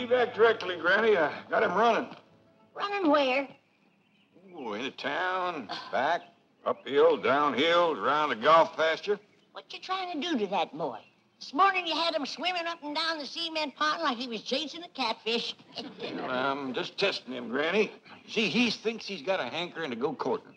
be back directly, Granny. I got him running. Running where? Oh, into town, back, uphill, downhill, around the golf pasture. What you trying to do to that boy? This morning you had him swimming up and down the cement pond like he was chasing a catfish. Well, I'm just testing him, Granny. See, he thinks he's got a hankering to go courting.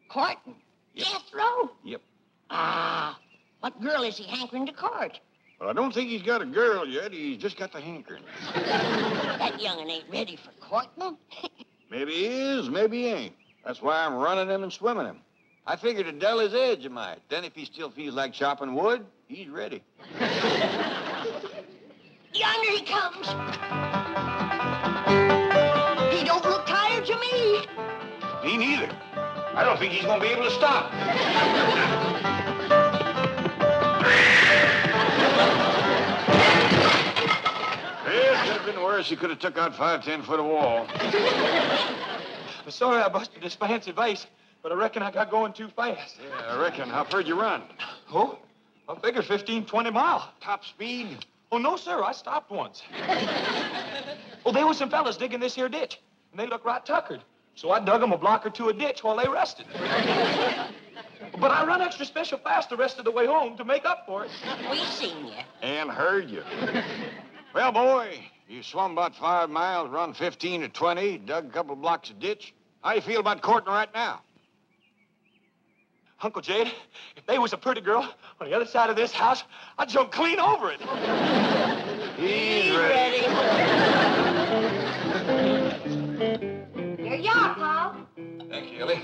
Courting? Yep. Jethro? Yep. Ah, what girl is he hankering to court? Well, I don't think he's got a girl yet. He's just got the hankering. That young'un ain't ready for courting. Maybe he is, maybe he ain't. That's why I'm running him and swimming him. I figured to dull his edge a mite. Then if he still feels like chopping wood, he's ready. Yonder he comes. He don't look tired to me. Me neither. I don't think he's going to be able to stop. It could have been worse. He could have took out 5-10 foot of wall. I'm sorry I busted this fancy vase, but I reckon I got going too fast. Yeah, I reckon. How far you run? Oh, I figure 15, 20 miles. Top speed? Oh, no, sir. I stopped once. Oh, there was some fellas digging this here ditch, and they looked right tuckered. So I dug them a block or two of ditch while they rested. But I run extra special fast the rest of the way home to make up for it. We seen you. And heard you. Well, boy, you swum about 5 miles, run 15 to 20, dug a couple blocks of ditch. How you feel about courting right now? Uncle Jed, if they was a pretty girl on the other side of this house, I'd jump clean over it. He's ready. Here you are, Paul. Thank you, Ellie.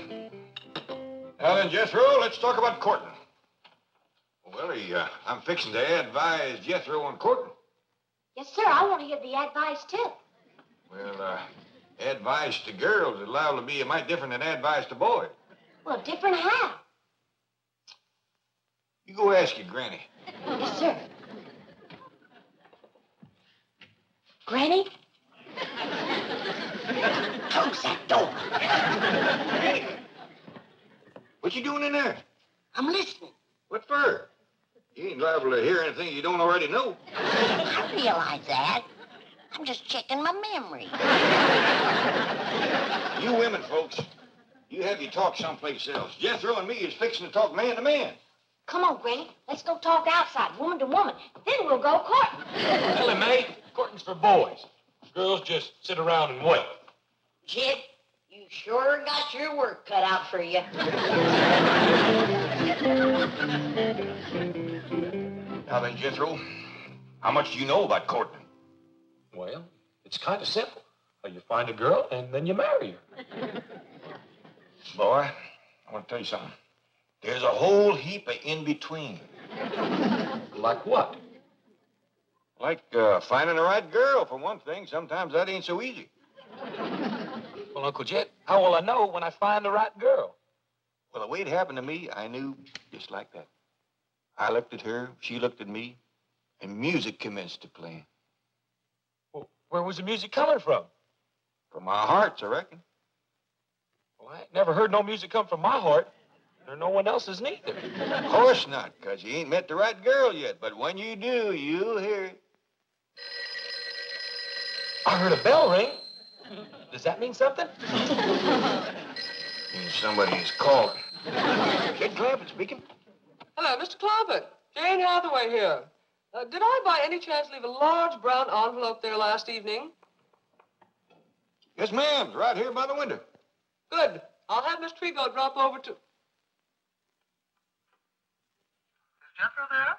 Now then, Jethro, let's talk about courting. Well, I'm fixing to advise Jethro on courting. Yes, sir. I want to hear the advice, too. Well, advice to girls is liable to be a mite different than advice to boys. Well, different how? You go ask your granny. Yes, sir. Granny? Close that door. Granny? What you doing in there? I'm listening. What for? You ain't liable to hear anything you don't already know. I realize that. I'm just checking my memory. You women, folks, you have your talk someplace else. Jethro and me is fixing to talk man to man. Come on, Granny. Let's go talk outside, woman to woman. Then we'll go courting. Ellie Mae, courting's for boys. Girls just sit around and wait. Jed, you sure got your work cut out for you. Now then, Jethro, how much do you know about courting? Well, it's kind of simple. You find a girl, and then you marry her. Boy, I want to tell you something. There's a whole heap of in-between. Like what? Like finding the right girl, for one thing. Sometimes that ain't so easy. Well, Uncle Jed, how will I know when I find the right girl? Well, the way it happened to me, I knew just like that. I looked at her, she looked at me, and music commenced to play. Well, where was the music coming from? From our hearts, I reckon. Well, I ain't never heard no music come from my heart, or no one else's neither. Of course not, because you ain't met the right girl yet. But when you do, you'll hear it. I heard a bell ring. Does that mean something? Means somebody is calling. Kid Clampett speaking. Hello, Mr. Clampett. Jane Hathaway here. Did I by any chance leave a large brown envelope there last evening? Yes, ma'am. It's right here by the window. Good. I'll have Miss Trigo drop over to... Is Jethro there?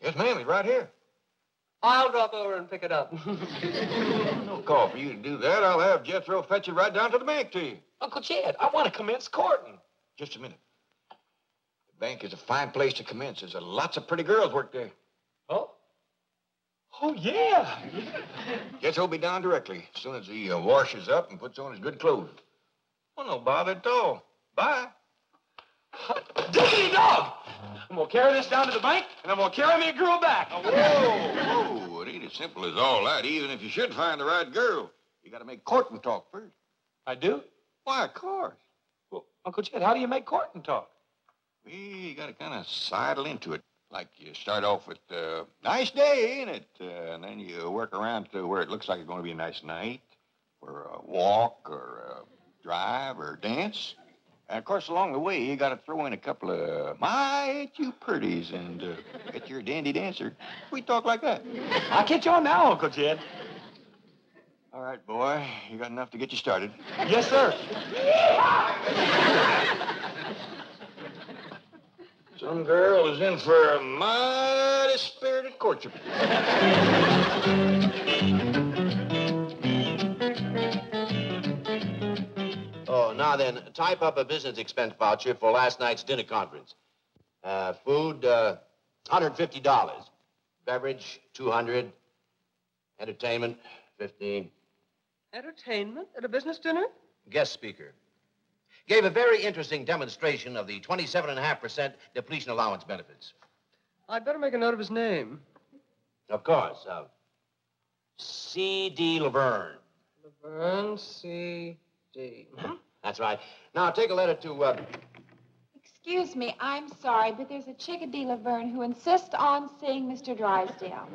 Yes, ma'am. He's right here. I'll drop over and pick it up. No call for you to do that. I'll have Jethro fetch it right down to the bank to you. Uncle Jed, I want to commence courting. Just a minute. The bank is a fine place to commence. There's lots of pretty girls work there. Oh? Oh, yeah. Jethro will be down directly as soon as he washes up and puts on his good clothes. Oh, no bother at all. Bye. Diggity dog! I'm going to carry this down to the bank, and I'm going to carry me a girl back. Oh, whoa. It ain't as simple as all that. Even if you should find the right girl, you got to make courting talk first. I do? Why, of course. Well, Uncle Jed, how do you make courting talk? Well, you got to kind of sidle into it. Like you start off with, nice day, ain't it? And then you work around to where it looks like it's going to be a nice night, or a walk, or a drive, or dance. And, of course, along the way, you got to throw in a couple of, my, ain't you pretties, and get your dandy dancer. We talk like that. I'll catch on now, Uncle Jed. All right, boy. You got enough to get you started. Yes, sir. Some girl is in for a mighty spirited courtship. Oh, now then, type up a business expense voucher for last night's dinner conference. Food, $150. Beverage, $200. Entertainment, $15. Entertainment at a business dinner? Guest speaker. Gave a very interesting demonstration of the 27.5% depletion allowance benefits. I'd better make a note of his name. Of course. C.D. Laverne. Laverne C.D. That's right. Now, take a letter to, Excuse me, I'm sorry, but there's a Chickadee Laverne who insists on seeing Mr. Drysdale.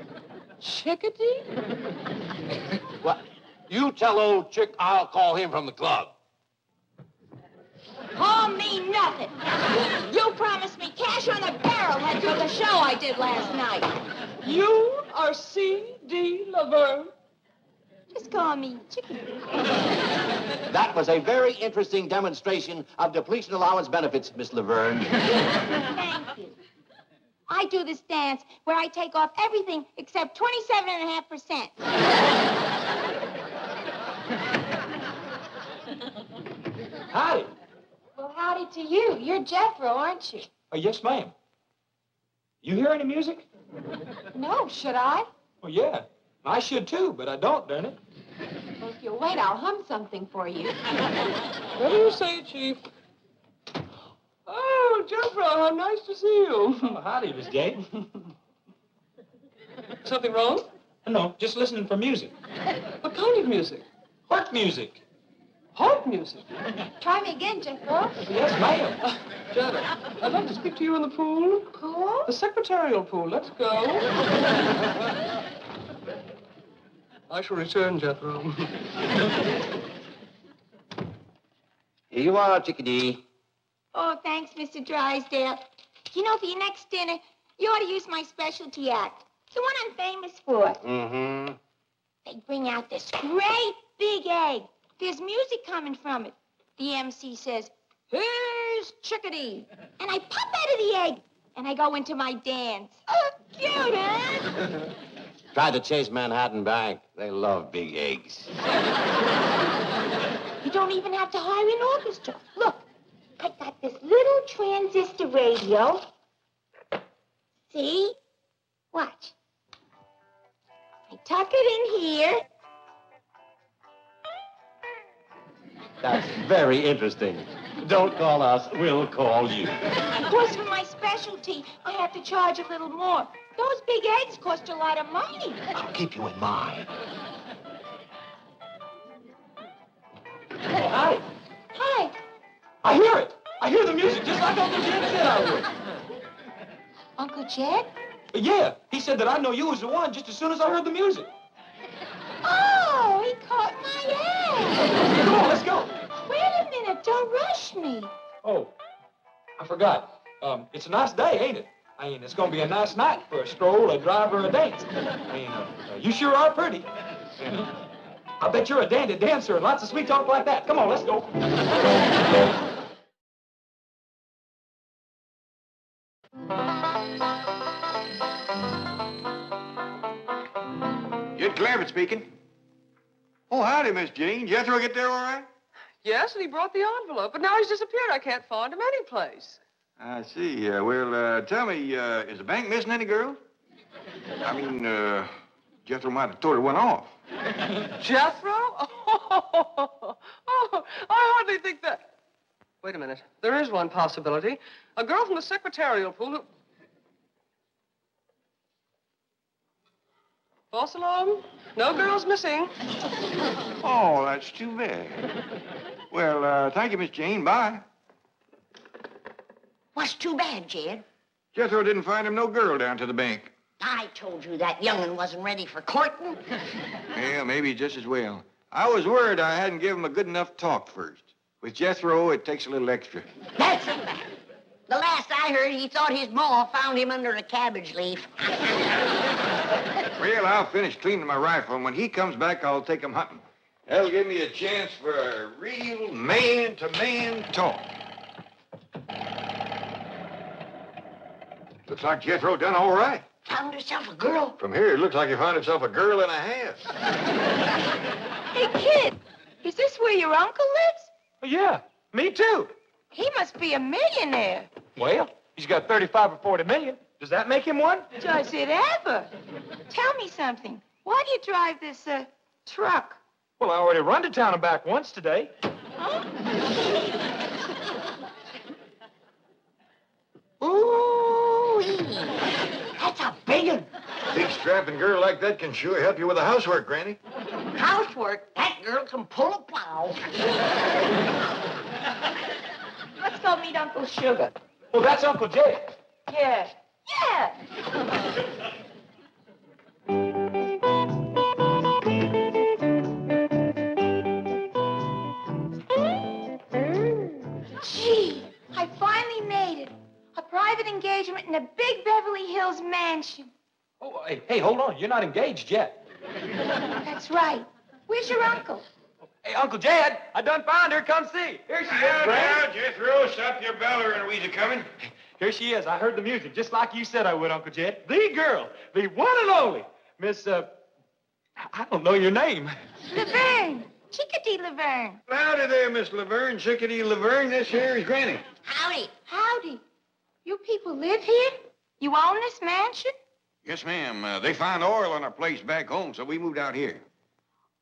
Chickadee? What? You tell old Chick I'll call him from the club. Call me nothing. You promised me cash on the barrelhead for the show I did last night. You are C.D. Laverne? Just call me Chickadee. That was a very interesting demonstration of depletion allowance benefits, Miss Laverne. Thank you. I do this dance where I take off everything except 27.5%. Howdy. Well, howdy to you. You're Jethro, aren't you? Yes, ma'am. You hear any music? No, should I? Well, yeah. I should, too, but I don't, darn it. Well, if you'll wait, I'll hum something for you. What do you say, Chief? Oh, Jethro, how nice to see you. Oh, howdy, Miss Jane. Something wrong? No, just listening for music. What kind of music? What music? Harp music. Try me again, Jethro. Yes, ma'am. Janet, I'd like to speak to you in the pool. Pool? The secretarial pool. Let's go. I shall return, Jethro. Here you are, Chickadee. Oh, thanks, Mr. Drysdale. You know, for your next dinner, you ought to use my specialty act. The one I'm famous for. Mm-hmm. They bring out this great big egg. There's music coming from it. The MC says, "Here's Chickadee." And I pop out of the egg, and I go into my dance. Oh, cute, huh? Try the Chase Manhattan Bank. They love big eggs. You don't even have to hire an orchestra. Look, I got this little transistor radio. See? Watch. I tuck it in here. That's very interesting. Don't call us, we'll call you. Of course, for my specialty, I have to charge a little more. Those big eggs cost a lot of money. I'll keep you in mind. Oh, howdy. Hi. I hear it. I hear the music just like Uncle Jed said I would. Uncle Jed? Yeah, he said that I know you was the one just as soon as I heard the music. Oh, he caught my eye. Come on, let's go. Wait a minute. Don't rush me. Oh, I forgot. It's a nice day, ain't it? I mean, it's going to be a nice night for a stroll, a drive, or a dance. I mean, you sure are pretty. I bet you're a dandy dancer and lots of sweet talk like that. Come on, let's go. Jed Clampett speaking. Oh, howdy, Miss Jane. Jethro get there all right? Yes, and he brought the envelope, but now he's disappeared. I can't find him anyplace. I see. Well, tell me, is the bank missing any girls? I mean, Jethro might have told her one off. Jethro? Oh, I hardly think that. Wait a minute. There is one possibility. A girl from the secretarial pool who... False alarm? No girls missing. Oh, that's too bad. Well, thank you, Miss Jane. Bye. What's too bad, Jed? Jethro didn't find him no girl down to the bank. I told you that young'un wasn't ready for courting. Yeah, maybe just as well. I was worried I hadn't given him a good enough talk first. With Jethro, it takes a little extra. That's it. The last I heard, he thought his ma found him under a cabbage leaf. Well, I'll finish cleaning my rifle, and when he comes back, I'll take him hunting. That'll give me a chance for a real man-to-man talk. Looks like Jethro done all right. Found herself a girl. From here, it looks like he found himself a girl and a half. Hey, kid, is this where your uncle lives? Oh, yeah, me too. He must be a millionaire. Well, he's got 35 or 40 million. Does that make him one? Does it ever? Tell me something. Why do you drive this, truck? Well, I already run to town and back once today. Huh? Ooh, that's a big one. Big strapping girl like that can sure help you with the housework, Granny. Housework, that girl can pull a plow. Let's go meet Uncle Sugar. Well, that's Uncle Jay. Yeah. Yeah. Gee, I finally made it. A private engagement in a big Beverly Hills mansion. Oh, hey, hold on. You're not engaged yet. That's right. Where's your uncle? Hey, Uncle Jed, I done found her. Come see. Here she is, Grant. Jethro, stop your bellering. We's a coming. Here she is. I heard the music, just like you said I would, Uncle Jed. The girl, the one and only, Miss, I don't know your name. Laverne. Chickadee Laverne. Howdy there, Miss Laverne, Chickadee Laverne. This here is Granny. Howdy. Howdy. You people live here? You own this mansion? Yes, ma'am. They found oil on our place back home, so we moved out here.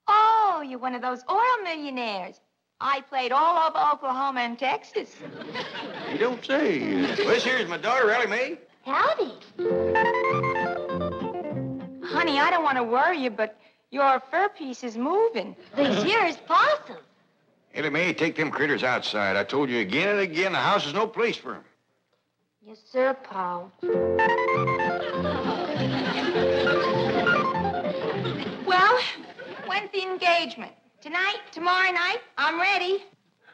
Oh, you're one of those oil millionaires. I played all over Oklahoma and Texas. You don't say. Well, this here's my daughter, Ellie Mae. Howdy. Honey, I don't want to worry you, but your fur piece is moving. This here is possum. Ellie Mae, take them critters outside. I told you again and again, the house is no place for them. Yes, sir, Paul. Well, when's the engagement? Tonight? Tomorrow night? I'm ready.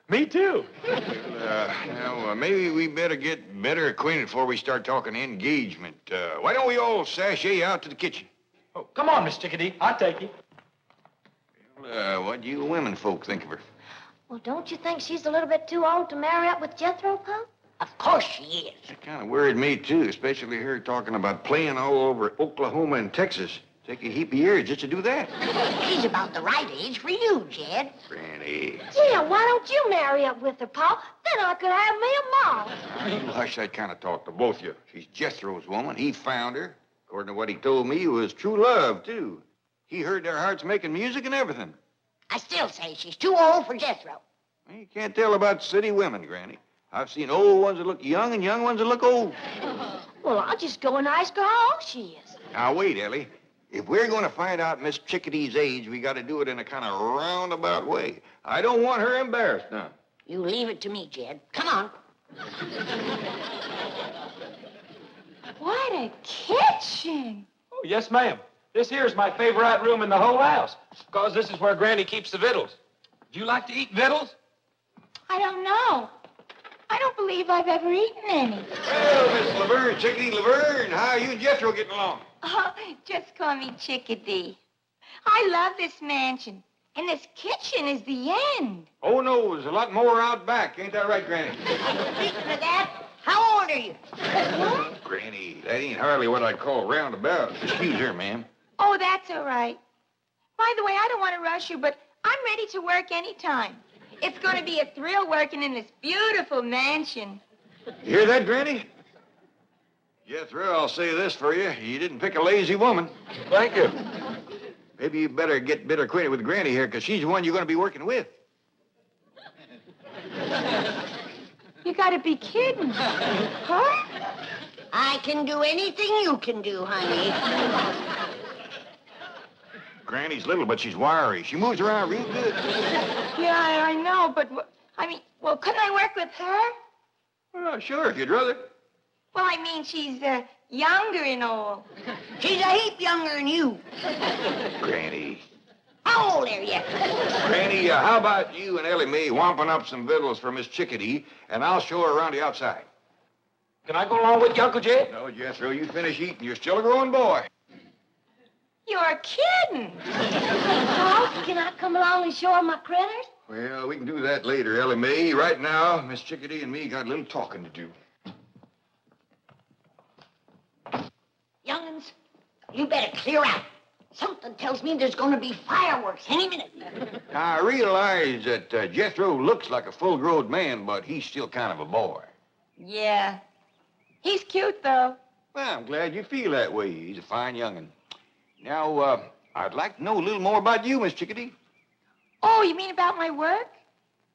Me too. Now, maybe we better get better acquainted before we start talking engagement. Why don't we all sashay out to the kitchen? Oh, come on, Miss Chickadee. I'll take you. What do you women folk think of her? Well, don't you think she's a little bit too old to marry up with Jethro, Pop? Of course she is. That kind of worried me, too, especially her talking about playing all over Oklahoma and Texas. Take a heap of years just to do that. She's about the right age for you, Jed. Granny. Yeah, why don't you marry up with her, Paul? Then I could have me a mom. Now, you hush that kind of talk to both of you. She's Jethro's woman. He found her. According to what he told me, it was true love, too. He heard their hearts making music and everything. I still say she's too old for Jethro. You can't tell about city women, Granny. I've seen old ones that look young and young ones that look old. Well, I'll just go and ask her how old she is. Now, wait, Ellie. If we're going to find out Miss Chickadee's age, we got to do it in a kind of roundabout way. I don't want her embarrassed now. You leave it to me, Jed. Come on. What a kitchen. Oh, yes, ma'am. This here's my favorite room in the whole house, because this is where Granny keeps the victuals. Do you like to eat victuals? I don't know. I don't believe I've ever eaten any. Well, Miss Laverne, Chickadee Laverne, how are you and Jethro getting along? Oh, just call me Chickadee. I love this mansion. And this kitchen is the end. Oh, no, there's a lot more out back. Ain't that right, Granny? Speaking of that, how old are you? Granny, that ain't hardly what I'd call roundabout. Excuse her, ma'am. Oh, that's all right. By the way, I don't want to rush you, but I'm ready to work anytime. It's going to be a thrill working in this beautiful mansion. You hear that, Granny? Jethro, I'll say this for you. You didn't pick a lazy woman. Thank you. Maybe you better get better acquainted with Granny here, because she's the one you're going to be working with. You got to be kidding. Huh? I can do anything you can do, honey. Granny's little, but she's wiry. She moves around real good. Yeah, I know, but, couldn't I work with her? Well, sure, if you'd rather. Well, I mean, she's younger and all. She's a heap younger than you. Granny. How old are you? Granny, how about you and Ellie Mae wamping up some victuals for Miss Chickadee, and I'll show her around the outside. Can I go along with you, Uncle Jed? No, Jethro, you finish eating. You're still a growing boy. You're kidding. Oh, can I come along and show her my critters? Well, we can do that later, Ellie Mae. Right now, Miss Chickadee and me got a little talking to do. Young'uns, you better clear out. Something tells me there's going to be fireworks any minute. Now, I realize that Jethro looks like a full-grown man, but he's still kind of a boy. Yeah. He's cute, though. Well, I'm glad you feel that way. He's a fine young'un. Now, I'd like to know a little more about you, Miss Chickadee. Oh, you mean about my work?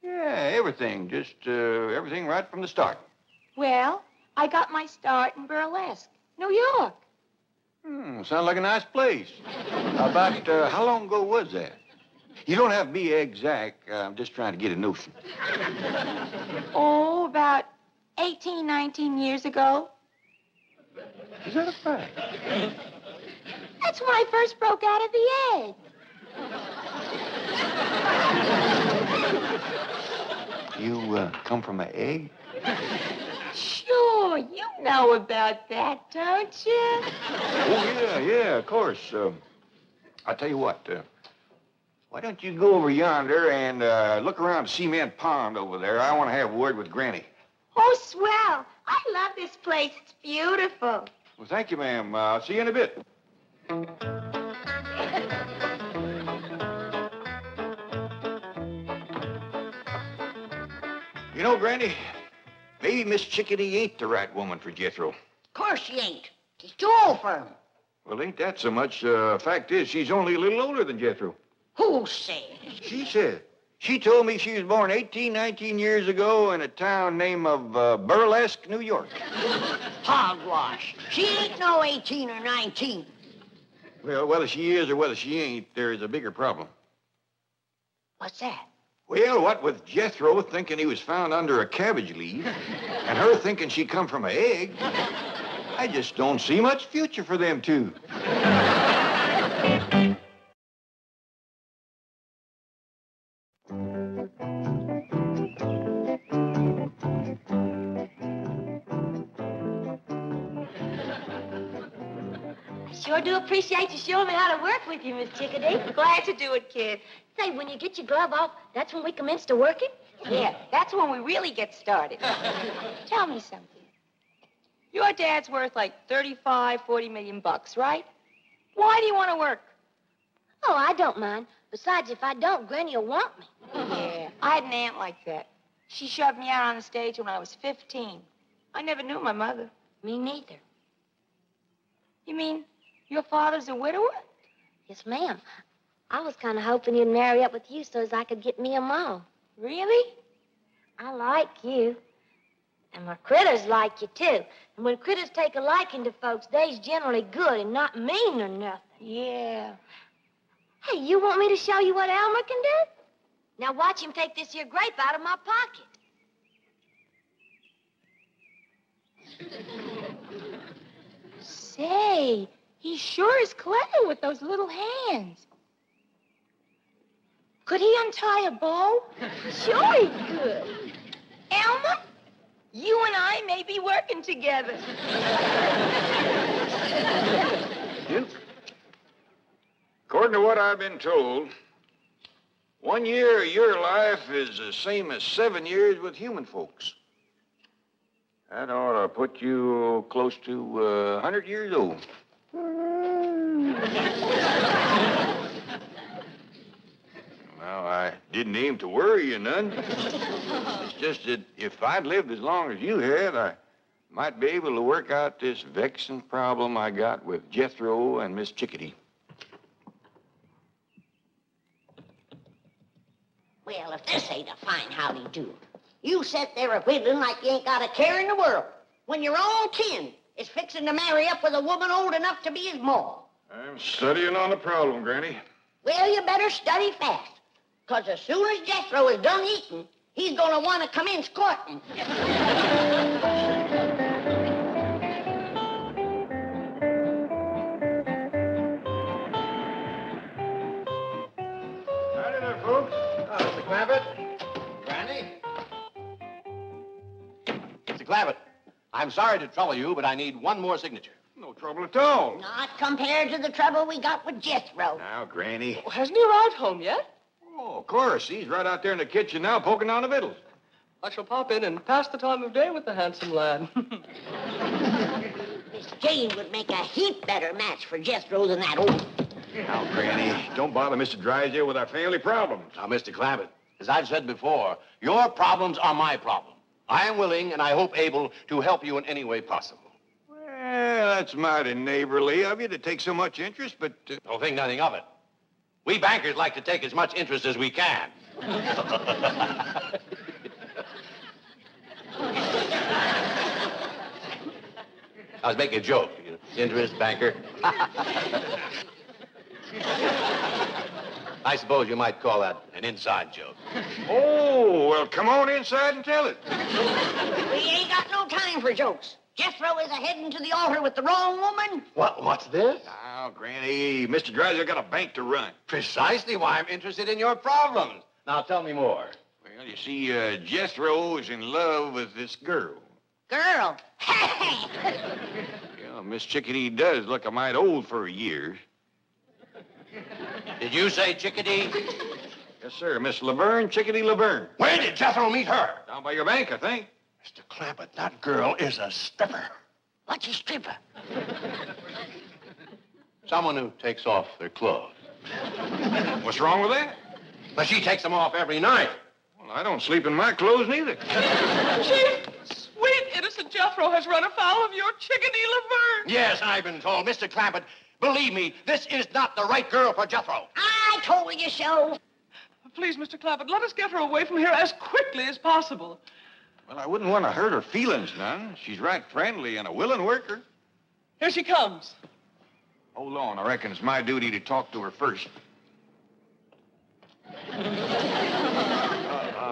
Yeah, everything. Just everything right from the start. Well, I got my start in burlesque, New York. Sounds like a nice place. About how long ago was that? You don't have to be exact. I'm just trying to get a notion. Oh, about 18, 19 years ago. Is that a fact? That's when I first broke out of the egg. You come from an egg? Sure, you know about that, don't you? Oh, yeah, of course. I'll tell you what. Why don't you go over yonder and look around the cement pond over there? I want to have a word with Granny. Oh, swell. I love this place. It's beautiful. Well, thank you, ma'am. I'll see you in a bit. You know, Granny, maybe Miss Chickadee ain't the right woman for Jethro. Of course she ain't. She's too old for him. Well, ain't that so much. Fact is, she's only a little older than Jethro. Who says? She said. She told me she was born 18, 19 years ago in a town named of Burlesque, New York. Hogwash. She ain't no 18 or 19. Well, whether she is or whether she ain't, there's a bigger problem. What's that? Well, what with Jethro thinking he was found under a cabbage leaf and her thinking she come from an egg, I just don't see much future for them two. Sure do appreciate you showing me how to work with you, Miss Chickadee. Glad to do it, kid. Say, when you get your glove off, that's when we commence to working? Yeah, that's when we really get started. Tell me something. Your dad's worth like 35, 40 million bucks, right? Why do you want to work? Oh, I don't mind. Besides, if I don't, Granny will want me. Yeah, I had an aunt like that. She shoved me out on the stage when I was 15. I never knew my mother. Me neither. You mean your father's a widower? Yes, ma'am. I was kind of hoping he'd marry up with you so as I could get me a ma. Really? I like you. And my critters like you, too. And when critters take a liking to folks, they's generally good and not mean or nothing. Yeah. Hey, you want me to show you what Elmer can do? Now watch him take this here grape out of my pocket. Say, he sure is clever with those little hands. Could he untie a bow? Sure he could. Elmer, you and I may be working together. According to what I've been told, 1 year of your life is the same as 7 years with human folks. That ought to put you close to 100 years old. Well, I didn't aim to worry you none. It's just that if I'd lived as long as you had, I might be able to work out this vexing problem I got with Jethro and Miss Chickadee. Well, if this ain't a fine howdy-do. You sit there a whittling like you ain't got a care in the world, when your own kin is fixing to marry up with a woman old enough to be his ma. I'm studying on the problem, Granny. Well, you better study fast, because as soon as Jethro is done eating, he's going to want to come in squirting. Clampett? Granny? Mr. Clampett, I'm sorry to trouble you, but I need one more signature. No trouble at all. Not compared to the trouble we got with Jethro. Now, Granny. Oh, hasn't he arrived home yet? Oh, of course. He's right out there in the kitchen now, poking down the victuals. I shall pop in and pass the time of day with the handsome lad. Miss Jane would make a heap better match for Jethro than that old... Now, Granny, don't bother Mr. Drysdale with our family problems. Now, Mr. Clampett, as I've said before, your problems are my problem. I am willing, and I hope able, to help you in any way possible. Well, that's mighty neighborly of you to take so much interest, but... Don't think nothing of it. We bankers like to take as much interest as we can. I was making a joke. Interest, banker. I suppose you might call that an inside joke. Oh, well, come on inside and tell it. We ain't got no time for jokes. Jethro is a-heading to the altar with the wrong woman. What's this? Now, Granny, Mr. Drysdale got a bank to run. Precisely why I'm interested in your problems. Now, tell me more. Well, you see, Jethro is in love with this girl. Girl. Yeah, Miss Chickadee does look a mite old for her years. Did you say Chickadee? Yes, sir. Miss Laverne, Chickadee Laverne. Where did Jethro meet her? Down by your bank, I think. Mr. Clampett, that girl is a stripper. What's a stripper? Someone who takes off their clothes. What's wrong with that? But she takes them off every night. Well, I don't sleep in my clothes neither. Chief, sweet, innocent Jethro has run afoul of your Chickadee Laverne. Yes, I've been told. Mr. Clampett, believe me, this is not the right girl for Jethro. I told you so. Please, Mr. Clampett, let us get her away from here as quickly as possible. Well, I wouldn't want to hurt her feelings none. She's right friendly and a willing worker. Here she comes. Hold on. I reckon it's my duty to talk to her first.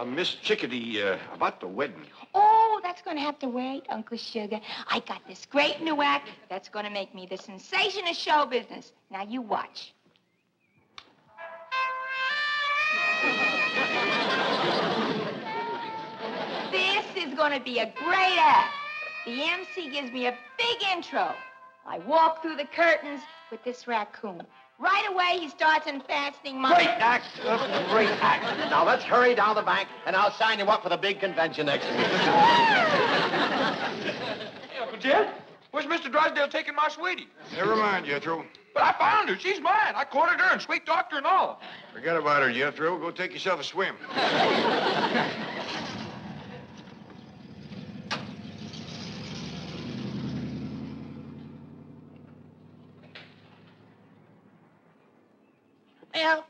Miss Chickadee, about the wedding. Oh, that's going to have to wait, Uncle Sugar. I got this great new act that's going to make me the sensation of show business. Now, you watch. This is going to be a great act. The MC gives me a big intro. I walk through the curtains with this raccoon. Right away, he starts unfastening my... Great act. Great act. Now, let's hurry down the bank, and I'll sign you up for the big convention next week. Hey, Uncle Jed, where's Mr. Drysdale taking my sweetie? Never mind, Jethro. But I found her. She's mine. I courted her and sweet talked her and all. Forget about her, Jethro. Go take yourself a swim. Well,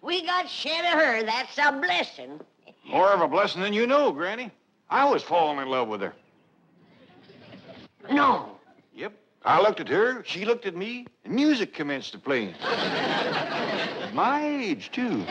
we got shed of her. That's a blessing. More of a blessing than you know, Granny. I was falling in love with her. No. Yep. I looked at her, she looked at me, and music commenced to play. My age, too.